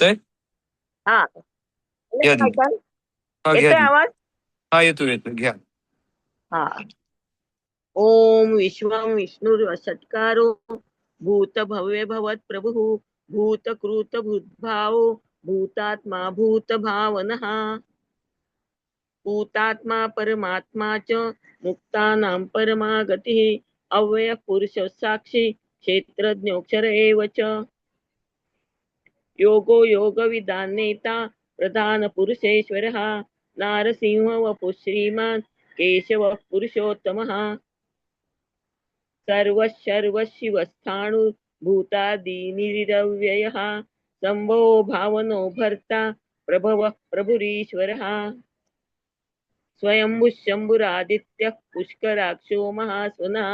येतोय. हा. आलं घ्या का दीदी. ऐकायला? हा घ्या येतोय दीदी. आवाज? हा येतोय येतोय घ्या. हा. ओम विश्वं विष्णुर्वषट्कारो भूत भव्य भवत प्रभु भूत कृत भूतभावो भूतात्मा भूत भावनः भूतात्मा परमात्मा च मुक्तानां परमा गतिः अव्यय पुरुष साक्षी क्षेत्रज्ञोक्षर एव च योगो योगविदां नेता प्रधान पुरुषेश्वरः नारसिंह वपु श्रीमान् केशव पुरुषोत्तमः सर्वशर्वशिवस्थाणुर्भूतादीनिरव्ययः शम्भो भावनो भर्ता प्रभवः प्रभुरीश्वरः स्वयंभुः शम्भुरादित्यः पुष्कराक्षो महास्वनः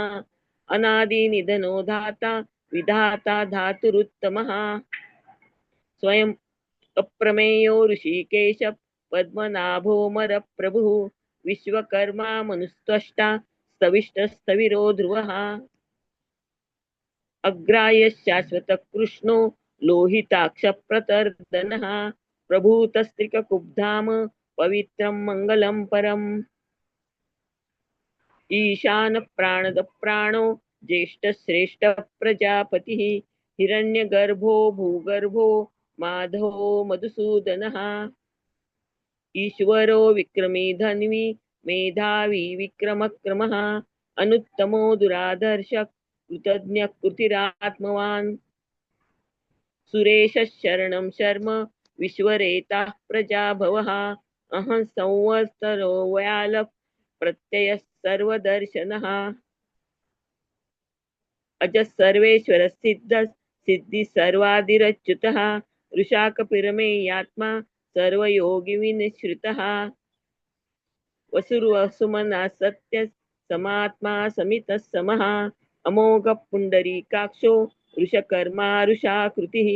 अनादिनिधनो धाता विधाता धातुरुत्तमः स्वयं अप्रमेयो ऋषिकेश पद्मनाभोमर प्रभुः विश्वकर्मा मनुस्त्वष्टा स्तविष्टस्तविरो ध्रुवः अग्राय शाश्वत कृष्णो लोहिताक्षप्रतर्दनः प्रभूतस्त्रिककुब्धाम पवित्रं मङ्गलं परम् ईशान प्राणद प्राणो ज्येष्ठश्रेष्ठ प्रजापतिः हिरण्यगर्भो भूगर्भो माधवो मधुसूदनः ईश्वरो विक्रमी धन्वी मेधावी विक्रमक्रमः अनुत्तमो दुरादर्श कृतज्ञ कृतिरात्मवान् सुरेश शरणं शर्म विश्वरेता प्रजाभवः अहं संवत्सरो व्याल प्रत्यय सर्वदर्शनः अज सर्वेश्वर सिद्ध सिद्धि सर्वादिरच्युतः ऋषाकपिरमेयात्मा सर्वयोगी विनिश्रितः वसुर्वसुमना सत्य समात्मा समितः समः अमोघ पुंडरीकाक्षो वृषकर्मा वृषाकृतिः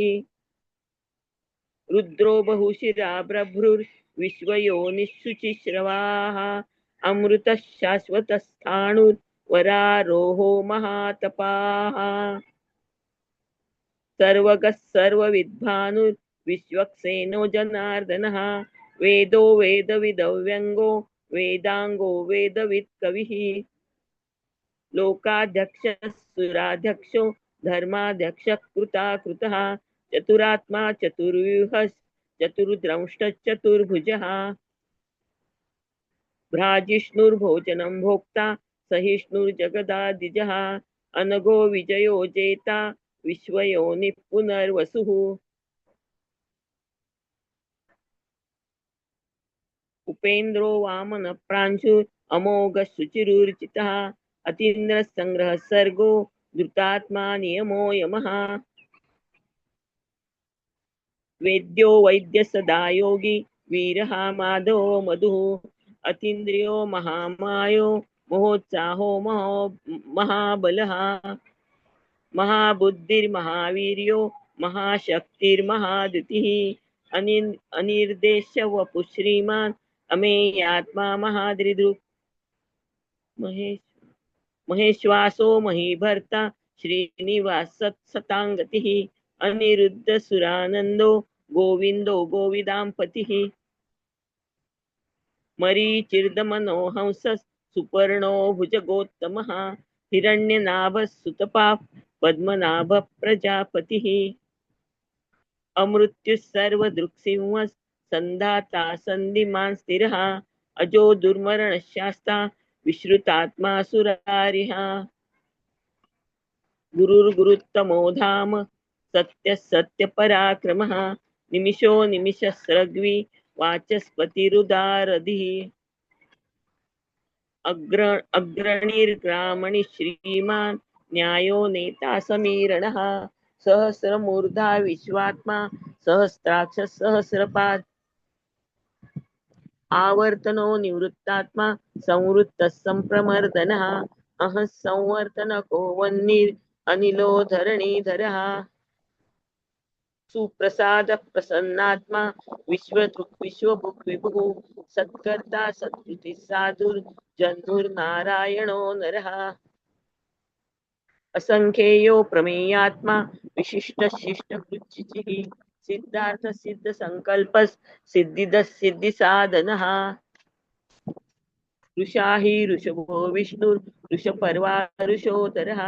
रुद्रो बहुशिरा बभ्रुर्विश्वयोनिःशुचिश्रवाः अमृतः शाश्वतस्थाणुर्वरारोहो महातपाः सर्वगः सर्वविद्भानुर्विश्वक्सेनो जनार्दनः वेदो वेदविदव्यङ्गो वेदाङ्गो वेदवित् कविः लोकाध्यक्षः सुराध्यक्षो धर्माध्यक्षः कृताकृतः चतुरात्मा चतुर्व्यूहः चतुर्द्रंष्टचतुर्भुजः भ्राजिष्णुर्भोजनं भोक्ता सहिष्णुर्जगदादिजः अनघो विजयो जेता विश्वयोनिः पुनर्वसुः उपेन्द्रो वामन प्रांशुर अमोघ शुचिरुचितः अतीन्द्र संग्रह सर्गो धृतात्मा नियमो यमः वेद्यो वैद्य सदा योगी वीरः माधवो मधुः अतीन्द्रियो महामायो महोत्साहो महाबलः महाबुद्धिर्महावीर्यो महाशक्तिर्महाद्युतिः अनिर्देश्य वपु श्रीमान् अमेयात्मा महादृदृक् महेश महेश्वासो महीभर्ता श्रीनिवास सतांगतिः अनिरुद्ध सुरानंदो गोविंदो गोविदांपतिः मरीचिर्दमनो हंस सुपर्णो भुजगोत्तमः हिरण्यनाभः सुतपा पद्मनाभ प्रजापतिः अमृत्युः सर्वदृक्सिंह संधाता संधिमान् स्थिरः अजो दुर्मरणशास्ता विश्रुतात्मा सुरारिः गुरुर्गुरुत्तमो धाम सत्य सत्य पराक्रमः निमिषो निमिषस्रग्वी वाचस्पतिरुदारधिः अग्रणीर्ग्रामणि श्रीमान् न्यायो नेता समीरणः सहस्रमूर्धा विश्वात्मा सहस्राक्ष सहस्रपाद आवर्तनो निवृत्तात्मा संवृत्तः संप्रमर्दनः अहः संवर्तनको वह्निर् अनिलो धरणीधरः सुप्रसाद प्रसन्नात्मा विश्वदृक् विश्वभुक् विभुः सत्कर्ता सत्कृति साधुर्जन्मुर्नारायणो नरः असंख्येयो प्रमेयात्मा विशिष्ट शिष्ट कृच्चिः सिद्धार्थ सिद्ध संकल्पस सिद्धिद सिद्धि साधनः ऋषाहि ऋषभो विष्णु ऋषपर्वा ऋषोत्तरः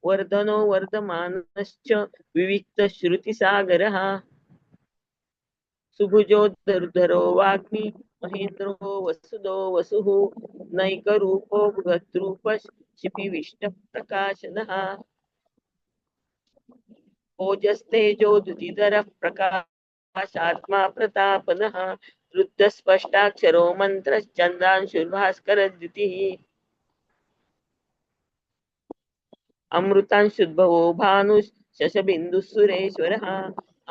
वर्धनो वर्धमानश्च विविक्त श्रुतिसागरः सुभुजो धरो वाग्मी महेन्द्रो वसुदो वसुः नैकरूपो बृहद्रूप शिपिविष्ट प्रकाशनः ओजस्तेजो द्युतिधरः प्रकाशात्मा प्रतापनः रुद्रस्पष्टाक्षरो मन्त्रश्चन्द्रांशुर्भास्करद्युतिः अमृतांशुद्भवो भानुः शशबिन्दुः सुरेश्वरः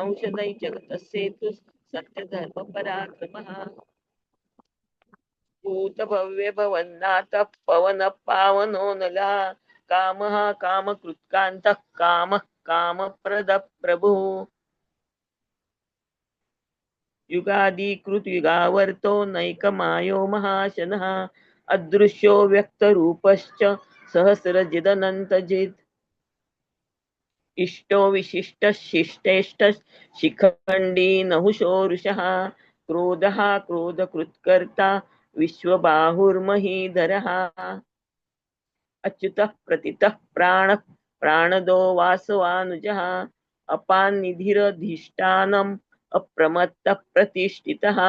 अंशदै जगतः सत्यधर्मपराक्रमः भूतभव्य भवन्नाथ पवन पावनो नलः कामः कामकृत्कान्तः कामः कामप्रद प्रभुः युगादिकृत युगावर्तो नैकमायो महाशनः अदृश्यो व्यक्तरूपश्च सहस्रजिदनन्तजित् इष्टो विशिष्ट शिष्टेष्ट शिखण्डी नहुषो वृषः क्रोधः क्रोधकृत्कर्ता विश्वबाहुर्महीधरः अच्युतः प्रतितः प्राणः प्राणदो वासवानुजः अपान्निधिरधिष्ठानम् अप्रमत्तः प्रतिष्ठितः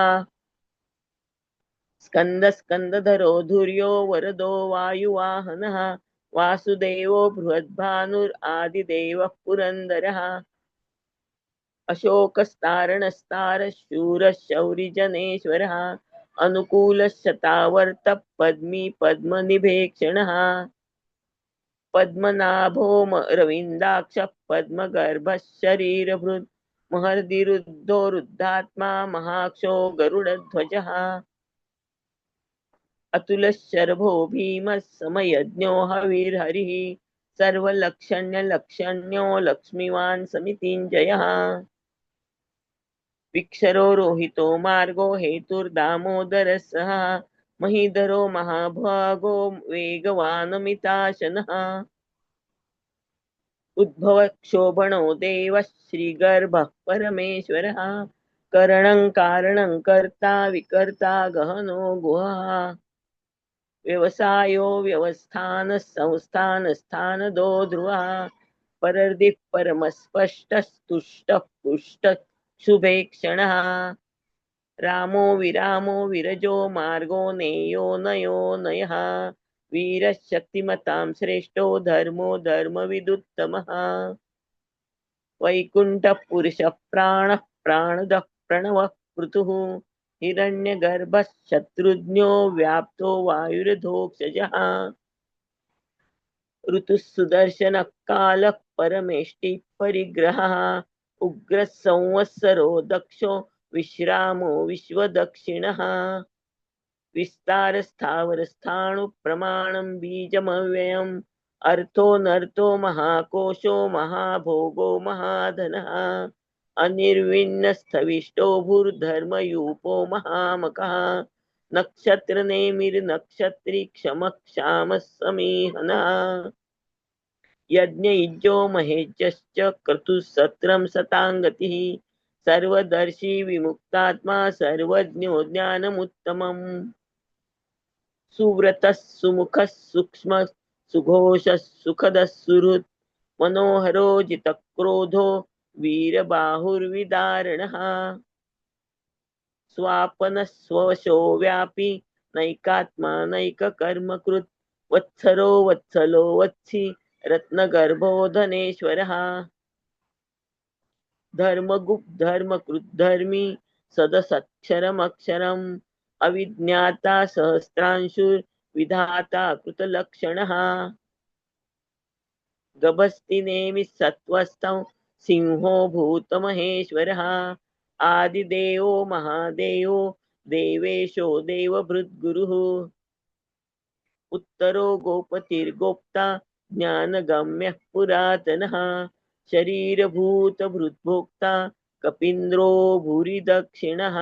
स्कंद स्कंदधरो धुर्यो वरदो वायुवाहनः वासुदेवो बृहद्भानुरादिदेवः पुरन्दरः अशोकस्तारणस्तारः शूरः शौरिजनेश्वरः अनुकूलः शतावर्तः पद्मी पद्मनिभेक्षणः पद्मनाभो रविन्दाक्षः पद्मगर्भः शरीरभृत् महर्दिरुद्धो रुद्धात्मा महाक्षो गरुडध्वजः अतुलशर्भो भीमः समयज्ञो हविर्हरिः सर्वलक्षण्यलक्षण्यो लक्ष्मीवान् समितिञ्जयः विक्षरो रोहितो मार्गो हेतुर्दामोदरः सः महीधरो महाभागो वेगवानमिताशनः उद्भव क्षोभणो देवः श्रीगर्भः परमेश्वरः करणं कारणं कर्ता विकर्ता गहनो गुहः व्यवसायो व्यवस्थान संस्थान स्थानदो ध्रुवः परर्दिः परमस्पष्टस्तुष्टः पुष्टः शुभेक्षणः रामो विरामो विरजो मार्गो नेयो नयो नयः वीरः शक्तिमतां श्रेष्ठो धर्मो धर्मविदुत्तमः वैकुण्ठः पुरुषः प्राणः प्राणदः प्रणवः पृथुः हिरण्यगर्भः शत्रुघ्नो व्याप्तो वायुरधोक्षजः ऋतुः सुदर्शनः कालः परमेष्टिः परिग्रहः उग्रः संवत्सरो दक्षो विश्रामो विश्वदक्षिणः विस्तारस्थावरस्थाणु प्रमाणं बीजमव्ययम् अर्थो महाकोशो महाभोगो महाधनः अनिर्विण्णस्थविष्टो भूर्धर्मयूपो महामकः नक्षत्रनेमिर्नक्षत्री क्षमः क्षामः समीहनः यज्ञयुज्यो महेज्यश्च क्रतुः सत्रं सताङ्गतिः सर्वदर्शी विमुक्तात्मा सर्वज्ञो ज्ञानमुत्तमम् सुव्रतः सुमुखः सूक्ष्मः सुघोषः सुखदः सुहृत् मनोहरो जितक्रोधो वीरबाहुर्विदारणः स्वापनः स्ववशो व्यापी नैकात्मा नैककर्मकृत् वत्सरो वत्सलो वत्सी रत्नगर्भो धनेश्वरः धर्मगुप् धर्मकृद्धर्मी सदसक्षरमक्षरम् अविज्ञाता सहस्रांशुर्विधाता कृतलक्षणः गभस्तिनेमि सत्त्वस्थं सिंहो भूतमहेश्वरः आदिदेवो महादेवो देवेशो देवभृद्गुरुः उत्तरो गोपतिर्गोप्ता ज्ञानगम्यः पुरातनः शरीरभूतभृद्भोक्ता कपीन्द्रो भूरि दक्षिणः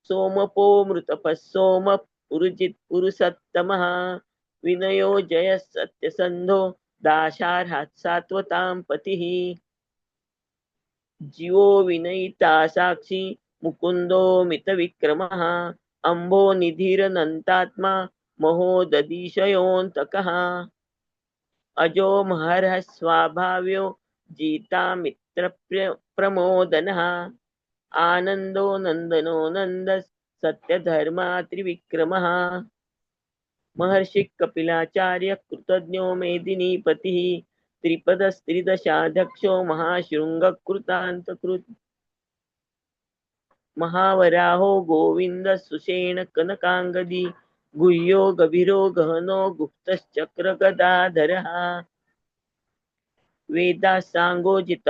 सोमपो मृतपः सोमः पुरुजित् पुरुषत्तमः विनयो जयः सत्यसन्धो दाशार्हात् सात्वतां पतिः जीवो विनयिता साक्षी मुकुंदो मितविक्रमः अंबो निधिरनंतात्मा महोदधिशयोऽन्तकः अजो महर्ष स्वाभाव्यो जीता मित्र प्रमोदनः आनंदो नंदनो नंद सत्य धर्मा त्रिविक्रमः महर्षि कपिलाचार्य कृतज्ञो मेदिनीपतिः त्रिपदस्त्रिदशाध्यक्षो महाशृंग कृतान्तकृत् महावराहो गोविंद सुषेण कनकांगदी गुह्यो गभीरो गहनो गुप्तश्चक्र गदाधरः वेदा सांगोजित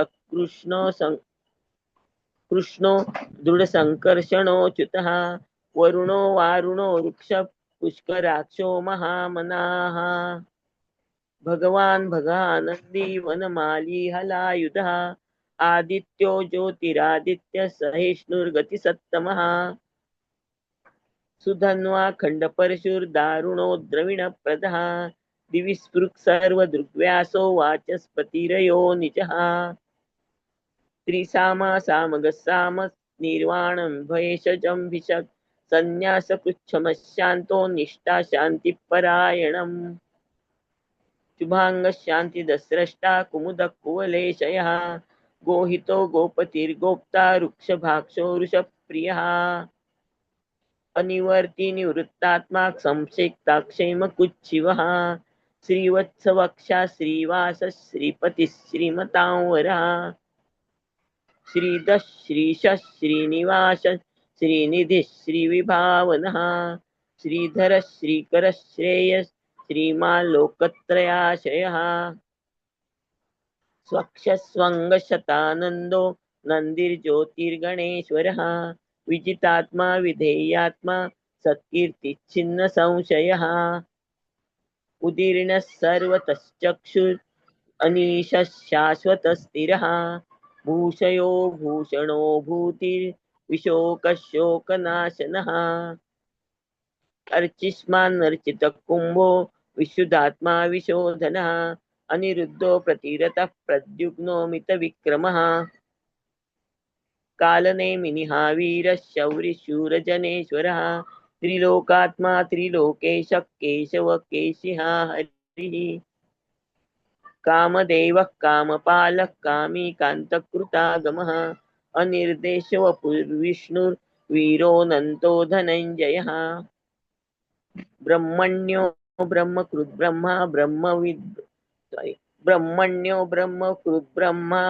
कृष्णो दृढसङ्कर्षणोऽच्युतः वरुणो वारुणो वृक्ष पुष्कराक्षो महामनाः भगवान् भगानन्दी वनमाली हलायुधः आदित्यो ज्योतिरादित्य सहिष्णुर्गतिसत्तमः सुधन्वा खण्डपरशुर्दारुणो द्रविणप्रदः दिवि स्पृक् सर्वदृग्व्यासो वाचस्पतिरयो निजः त्रिसामा सामगसाम निर्वाणं भयेशजं भिषक् संन्यासकृच्छमशान्तो निष्ठा शान्तिपरायणम् शुभाङ्गशान्तिदस्रष्टा कुमुदकुवलेशयः गोहितो गोपतिर्गोप्ता रुक्षभाक्षो वृषप्रियः अनिवर्ति निवृत्तात्मा संक्षेप्ताक्षेमकुच्छिवः श्रीवत्सवक्षा श्रीवास श्रीपतिः श्रीमतां वरः श्रीधः श्रीशः श्रीनिवास श्रीनिधिः श्रीविभावनः श्रीधरः श्रीकरः श्रेयः श्रीमान् लोकत्रयाशयः स्वक्षस्वङ्गशतानन्दो नन्दिर्ज्योतिर्गणेश्वरः विजितात्मा विधेयात्मा सत्कीर्तिच्छिन्न संशयः उदीर्णः सर्वतश्चक्षुः अनीशः शाश्वतस्थिरः भूषयो भूषणो भूतिर्विशोकशोकनाशनः अर्चिष्मान्नर्चितः कुम्भो विशुद्धात्मा विशोधनः अनिरुद्धो प्रतिरतः प्रद्युग्नो मितविक्रमः कालनेमिनिः वीरः शौरिशूरजनेश्वरः त्रिलोकात्मा त्रिलोकेशः केशव केशिहा हरिः कामदेवः कामपालः कामी कान्तकृतागमः अनिर्देशवपुर्विष्णुर्वीरोऽनन्तो धनञ्जयः ब्रह्मण्यो ब्रह्मकृद् ब्रह्मा ब्रह्मविद् ब्रह्मण्यो ब्रह्मकृद् ब्रह्मा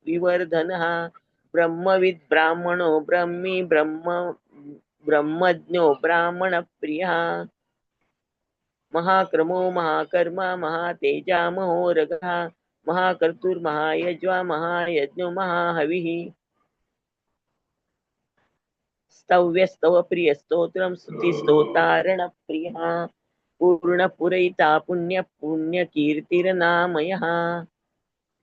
विवर्धनः ब्रह्मविद् ब्राह्मणो ब्रह्मी ब्रह्मज्ञो ब्राह्मणप्रियः महाक्रमो महाकर्मा महातेजा महोरगः महाकर्तुर्महायज्वा महायज्ञो महाहविः स्तव्यस्तव प्रियस्तोत्रं स्तुतिस्तोतारणप्रियः पूर्णपुरैता पुण्यकीर्तिर्नामयः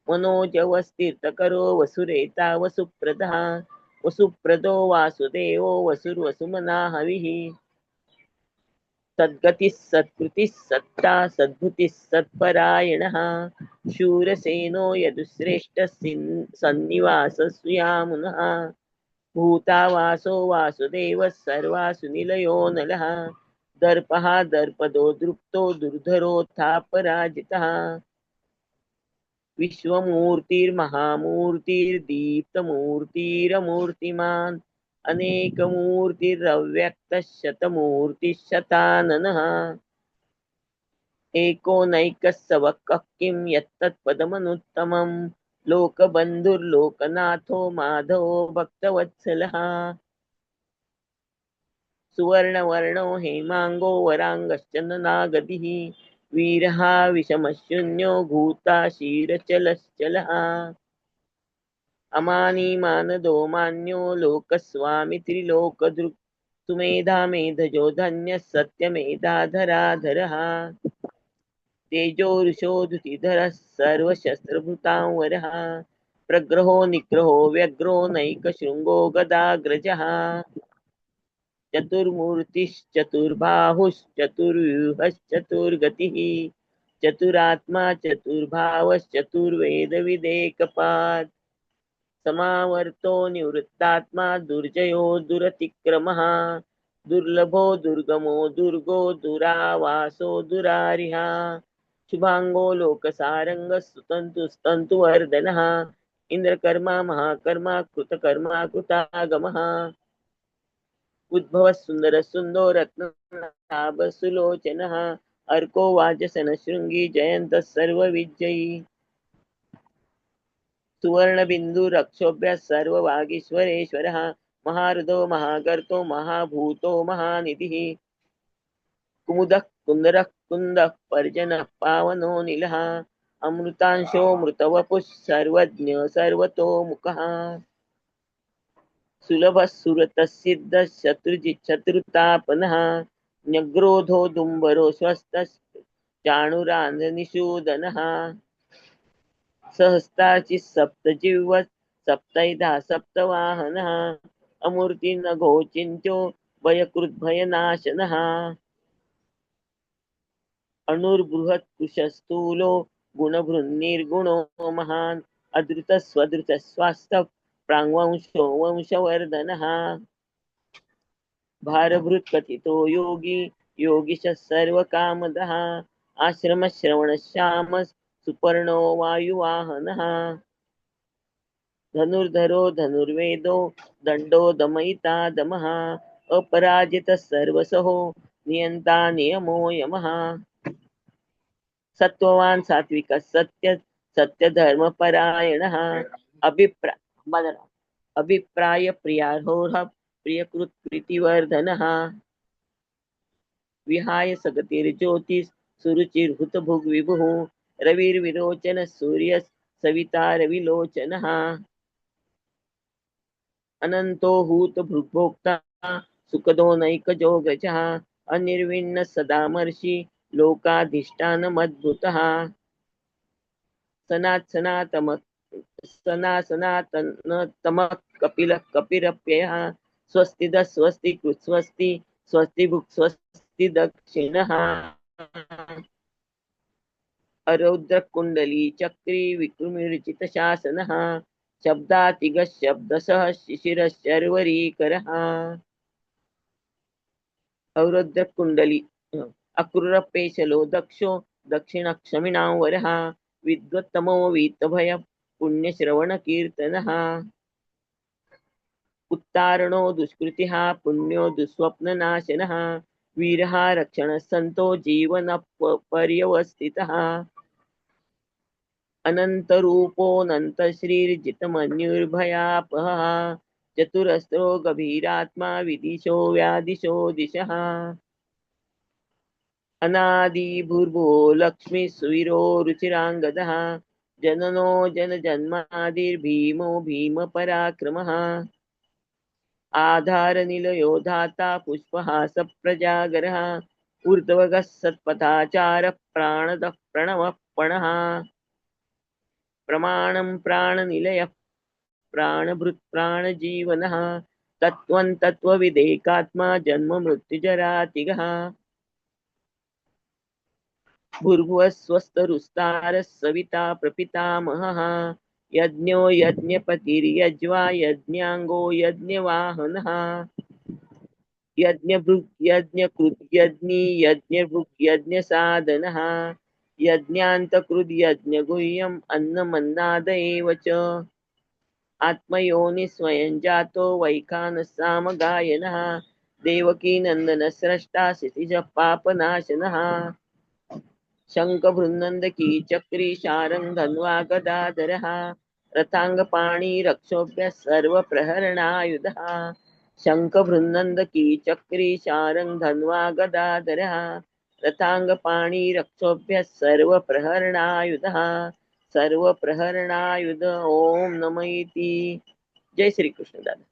मनोजवस्तीर्थकरो वसुरेता वसुप्रदः वसुप्रदो वासुदेवो वसुर्वसुमना हविः सद्गतिः सत्कृतिः सत्ता सद्भुतिः सत्परायणः शूरसेनो यदुश्रेष्ठः सन्निवासस्यामुनः भूतावासो वासुदेवः सर्वासु निलयो नलः दर्पः दर्पदो दृप्तो दुर्धरोत्थापराजितः विश्वमूर्तिर्महामूर्तिर्दीप्तमूर्तिरमूर्तिमान् अनेकमूर्तिरव्यक्तः शतमूर्तिः एको नैकः सवक्कः किं यत्तत्पदमनुत्तमम् लोकबन्धुर्लोकनाथो माधवो भक्तवत्सलः सुवर्णवर्णो हेमाङ्गो वराङ्गश्चन्दनागतिः वीरः विषमशून्यो भूता क्षीरचलश्चलः अमानीमानदो मान्यो लोकस्वामी त्रिलोकदृक् सुमेधा मेधजो धन्यः सत्यमेधाधराधरः तेजोरुषोधुतिधरः सर्वशस्त्रभृतां वरः प्रग्रहो निग्रहो व्यग्रो नैकशृङ्गो गदाग्रजः चतुर्मूर्तिश्चतुर्बाहुश्चतुर्व्यूहश्चतुर्गतिः चतुरात्मा चतुर्वेद विदेकपात समावर्तो निवृत्तात्मा दुर्जयो दुरतिक्रमः दुर्लभो दुर्गमो दुर्गो दुरावासो दुरारिहा शुभांगो लोकसारंग स्तंतु स्तंतु वर्धनः इंद्रकर्मा महाकर्मा कृतकर्मा कृतागमः उद्भव सुंदर सुंदो रत्नाभ सुलोचनः अर्को वाजसन शृंगी जयंत सर्व विजयी सुवर्ण बिंदु रक्षोभ्य सर्व वागीश्वरेश्वरः महारुदो महागर्तो महाभूतो महानिधिः कुमुदः कुन्दरः कुन्दः पर्जनः पावनो नीलः अमृतांशो मृतवपुः सर्वज्ञ सर्वतोमुखः सुलभः सुरतसिद्धः शत्रुतापनः न्यग्रोधो दुम्बरो स्वस्थः चाणुरान्धनिषूदनः सहस्ताचि सप्तजिह्व सप्तैधा सप्तवाहनः अमूर्तिनघो चिन्त्यो भयकृद्भयनाशनः अणुर्बृहत्कुशस्थूलो गुणभृन्निर्गुणो महान् अधृतस्वधृतस्वास्थः प्राङ्वंशो वंशवर्धनः भारभृत्कथितो योगी योगिशः सर्वकामदः आश्रमश्रवणश्यामः सुपर्णो वायुवाहनः धनुर्धरो धनुर्वेदो दण्डो दमयिता दमः अपराजितः सर्वसहो नियन्ता नियमो यमः सत्त्ववान् सात्विकः सत्यधर्मपरायणः अभिप्राय प्रियार्होः प्रियकृत् प्रीतिवर्धनः विहाय सगतिर्ज्योतिः सुरुचिर्हुतभुग् विभुः रविर्विरोचन सूर्य सविता रविलोचनः अनन्तो हूतभृग्भोक्ता सुखदो नैकजो गजः अनिर्विण्ण सदामर्षि लोकाधिष्ठानमद्भुतः सनातनतमः कपिलः कपिरप्ययः स्वस्तिदः स्वस्ति कृत् स्वस्ति स्वस्ति भुक् स्वस्ति दक्षिणः अरौद्रकुण्डली चक्री विकृमिर्चित शासनः शब्दातिगः शब्दसः शिशिरशर्वरीकरः अवरुद्रकुण्डली अक्रूरपेशलो दक्षो दक्षिणक्षमिणां वरः विद्वत्तमो वीतभय पुण्यश्रवणकीर्तनः उत्तारणो दुष्कृतिः पुण्यो दुःस्वप्ननाशनः वीरः रक्षणः सन्तो जीवनपर्यवस्थितः अनन्तरूपोऽनन्तश्रीर्जितमन्युर्भयापहः चतुरस्रो गभीरात्मा विदिशो व्यादिशो दिशः अनादिभूर्भुवो लक्ष्मी सुवीरो रुचिराङ्गदः जननो जनजन्मादिर्भीमो भीमपराक्रमः आधारनिलयो धाता पुष्पहास प्रजागरः ऊर्ध्वगः सत्पथाचार प्राणदः प्रणवः पणः प्रमाणं प्राणनिलयः प्राणभृत् प्राणजीवनः तत्त्वं तत्त्वविदेकात्मा जन्म मृत्युजरातिगः भूर्भुवः स्वस्तरुस्तारः सविता प्रपितामहः यज्ञो यज्ञपतिर्यज्वा यज्ञाङ्गो यज्ञवाहनः यज्ञभृग् यज्ञकृत् यज्ञी यज्ञभृग् यज्ञसाधनः यज्ञान्तकृद् यज्ञगुह्यम् अन्नमन्नाद एव च आत्मयोनि स्वयं जातो वैखानसामगायनः देवकीनन्दनः स्रष्टा क्षितिज पापनाशनः शङ्खभृन्नन्दकी चक्री शारङ्ग धन्वा गदाधरः रथाङ्गपाणि रक्षोभ्यः सर्वप्रहरणायुधः शङ्खभृन्नन्दकी चक्री शारङ्ग धन्वा गदाधरः रथाङ्गपाणि रक्षोभ्यः सर्वप्रहरणायुधः सर्वप्रहरणायुध ओम नमः इति। जय श्री कृष्ण दादा।